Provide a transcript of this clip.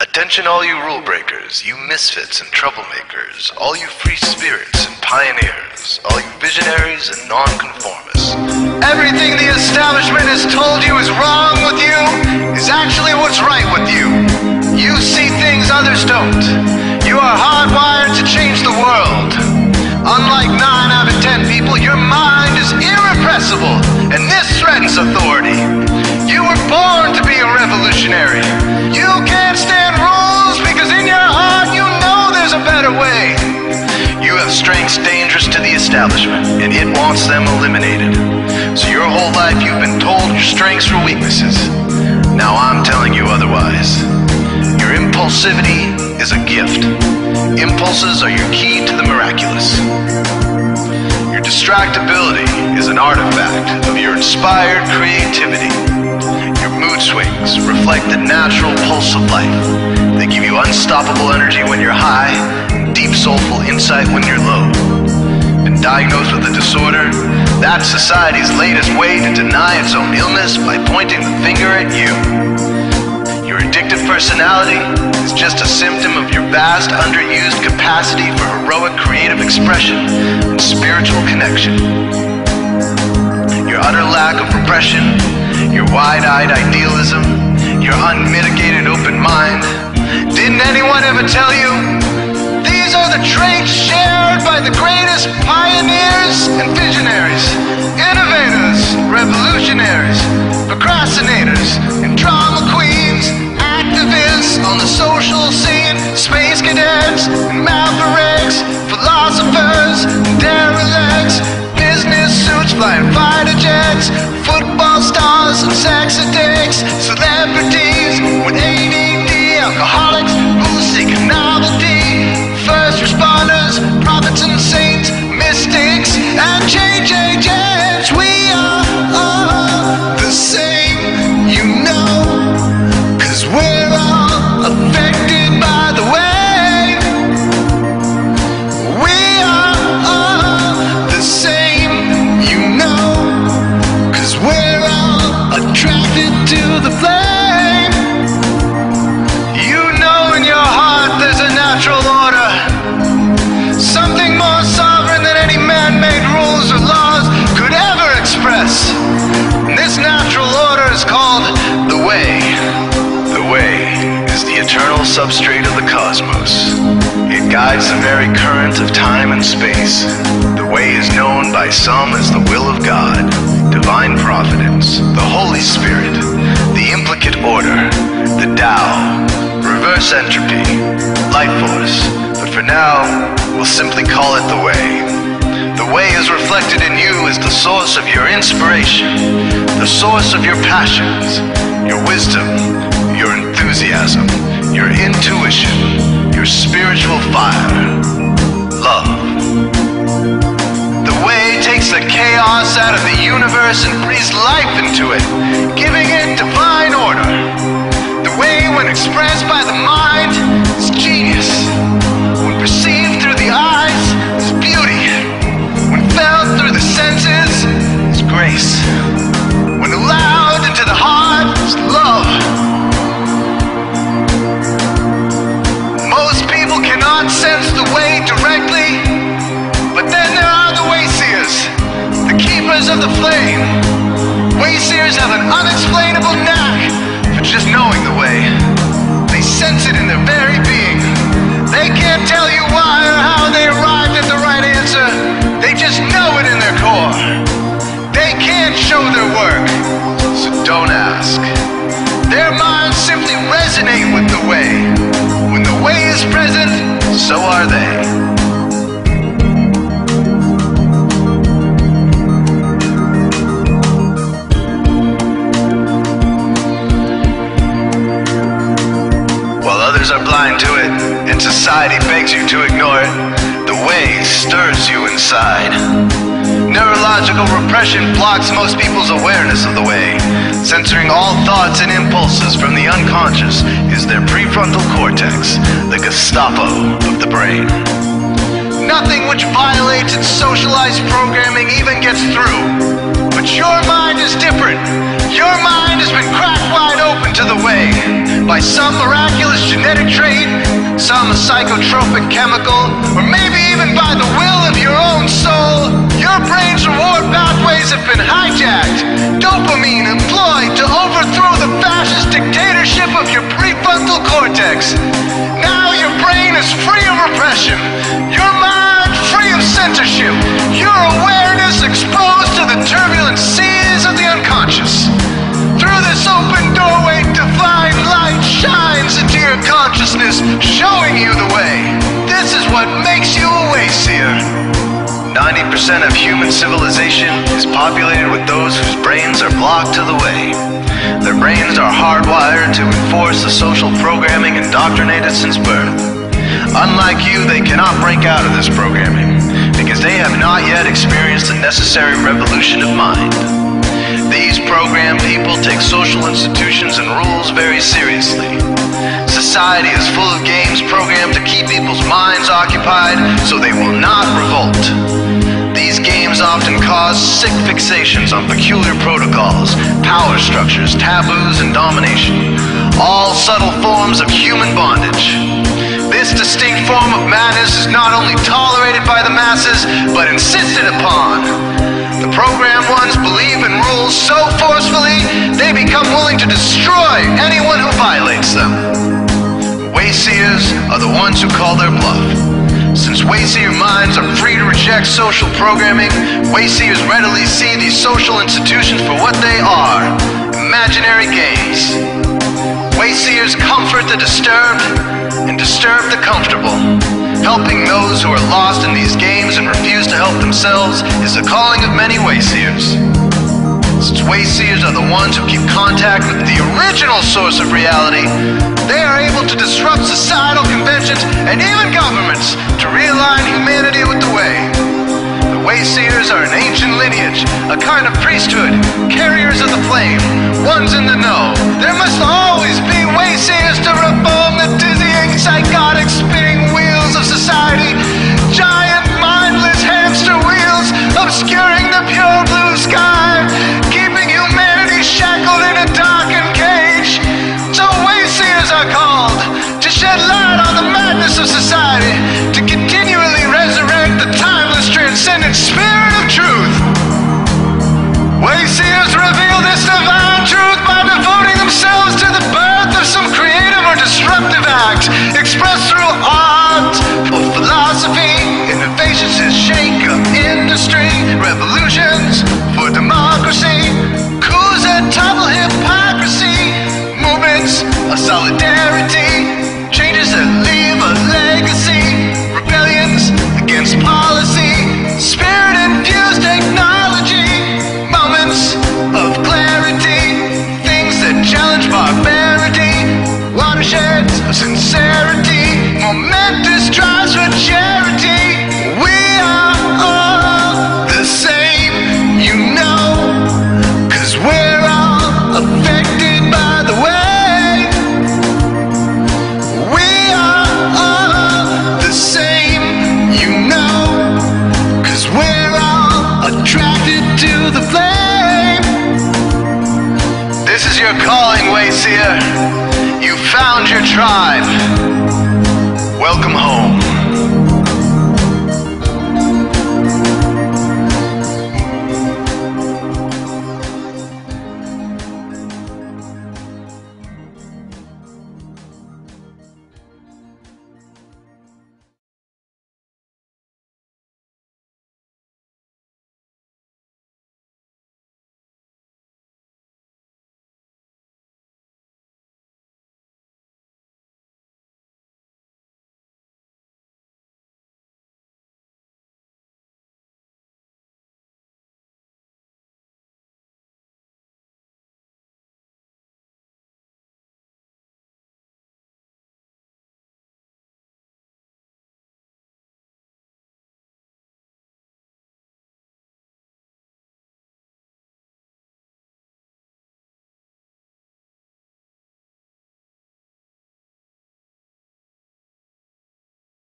Attention all you rule breakers, you misfits and troublemakers, all you free spirits and pioneers, all you visionaries and nonconformists. Everything the establishment has told you is wrong with you is actually what's right with you. You see things others don't. You are hardwired to change the world. Unlike 9 out of 10 people, your mind is irrepressible, and this threatens authority. You were born to be a revolutionary. You can't stand rules because in your heart you know there's a better way. You have strengths dangerous to the establishment, and it wants them eliminated. So your whole life you've been told your strengths were weaknesses. Now I'm telling you otherwise. Your impulsivity is a gift. Impulses are your key to the miraculous. Your distractibility is an artifact of your inspired creativity. Your mood swings reflect the natural pulse of life. They give you unstoppable energy when you're high, and deep soulful insight when you're low. Been diagnosed with a disorder? That's society's latest way to deny its own illness by pointing the finger at you. Your addictive personality is just a symptom of your vast, underused capacity for heroic creative expression and spiritual connection. Your utter lack of repression, your wide-eyed idealism, your unmitigated open mind. Didn't anyone ever tell you? These are the traits shared by the greatest pioneers and visionaries, innovators, revolutionaries, procrastinators, and drama queens, activists on the social scene, space cadets, and mavericks, philosophers, and derelicts, business suits, flying fighter jets, football stars, and sex addicts, celebrities with ADD, alcoholics, booze-seeking novelty, first responders, prophets and saints, mystics, and JJJs. We are all the same, you know, 'cause we're all affected by the way. We are all the same, you know, 'cause we're all attracted to the flame. You know in your heart there's a natural order, something more sovereign than any man-made rules or laws could ever express. And this natural order is called the Way. The Way is the eternal substrate of the cosmos. It guides the very current of time and space. The Way is known by some as the will of God, divine providence, the Holy Spirit, the implicate order, the Tao, reverse entropy, life force. But for now, we'll simply call it the Way. The Way is reflected in you as the source of your inspiration, the source of your passions, your wisdom, your enthusiasm, your intuition, your spiritual fire, love. The Way takes the chaos out of the universe and breathes life into it, giving it divine order. The Way, when expressed by the mind, is genius. When perceived through the eyes, is beauty. When felt through the senses, is grace. When allowed into the heart, is love. Most people cannot sense the Way directly, but then there are the Wayseers, the keepers of the flame. Wayseers have an unexplainable knack for just knowing the Way. They sense it in their very being. They can't tell you why or how they arrived at the right answer. They just know it in their core. They can't show their work, so don't ask. Their minds simply resonate with the Way. When the Way is present, so are they. Are blind to it, and society begs you to ignore it. The Way stirs you inside. Neurological repression blocks most people's awareness of the Way. Censoring all thoughts and impulses from the unconscious is their prefrontal cortex, the Gestapo of the brain. Nothing which violates its socialized programming even gets through. But your mind is different. Your mind has been cracked wide open to the Way. by some miraculous genetic trait, some psychotropic chemical, or maybe even by the will of your own soul, your brain's reward pathways have been hijacked. Dopamine employed to overthrow the fascist dictatorship of your prefrontal cortex. Now your brain is free of repression, your mind free of censorship, your awareness exposed to the turbulent seas of the unconscious. Through this open doorway, divine light shines into your consciousness, showing you the way. This is what makes you a Wayseer. 90% of human civilization is populated with those whose brains are blocked to the way. Their brains are hardwired to enforce the social programming indoctrinated since birth. Unlike you, they cannot break out of this programming, because they have not yet experienced the necessary revolution of mind. These programmed people take social institutions and rules very seriously. Society is full of games programmed to keep people's minds occupied so they will not revolt. These games often cause sick fixations on peculiar protocols, power structures, taboos, and domination, all subtle forms of human bondage. This distinct form of madness is not only tolerated by the masses, but insisted upon. The programmed ones believe in rules so forcefully, they become willing to destroy anyone who violates them. Wayseers are the ones who call their bluff. Since Wayseer minds are free to reject social programming, Wayseers readily see these social institutions for what they are: imaginary games. Wayseers comfort the disturbed and disturb the comfortable. Helping those who are lost in these games and refuse to help themselves is the calling of many Wayseers. Since Wayseers are the ones who keep contact with the original source of reality, they are able to disrupt societal conventions and even governments to realign humanity with the way. The Wayseers are an ancient lineage, a kind of priesthood, carriers of the flame, ones in the know. There must always be Wayseers to reform the dizzying, psychotic, spinning wheels of society. Giant, mindless hamster wheels obscuring the pure blue sky, keeping humanity shackled in a darkened cage. So Wayseers are called to shed light on the madness of society, to continually resurrect the timeless, transcendent spirit of truth. Wayseers reveal this divine truth by devoting themselves to the birth of some creative or disruptive act, expressed through art or philosophy. Innovations that shake up industry, revolutions for democracy, coups that topple hypocrisy, movements of solidarity, changes that leave a legacy, rebellions against policy, spirit-infused technology, moments of clarity, things that challenge barbarity, watersheds of sincerity, momentous drives for charity. We are all the same, you know, 'cause we're all affected by the way. We are all the same, you know, 'cause we're all attracted to the flame. This is your calling, Wayseer. You found your tribe. Welcome home.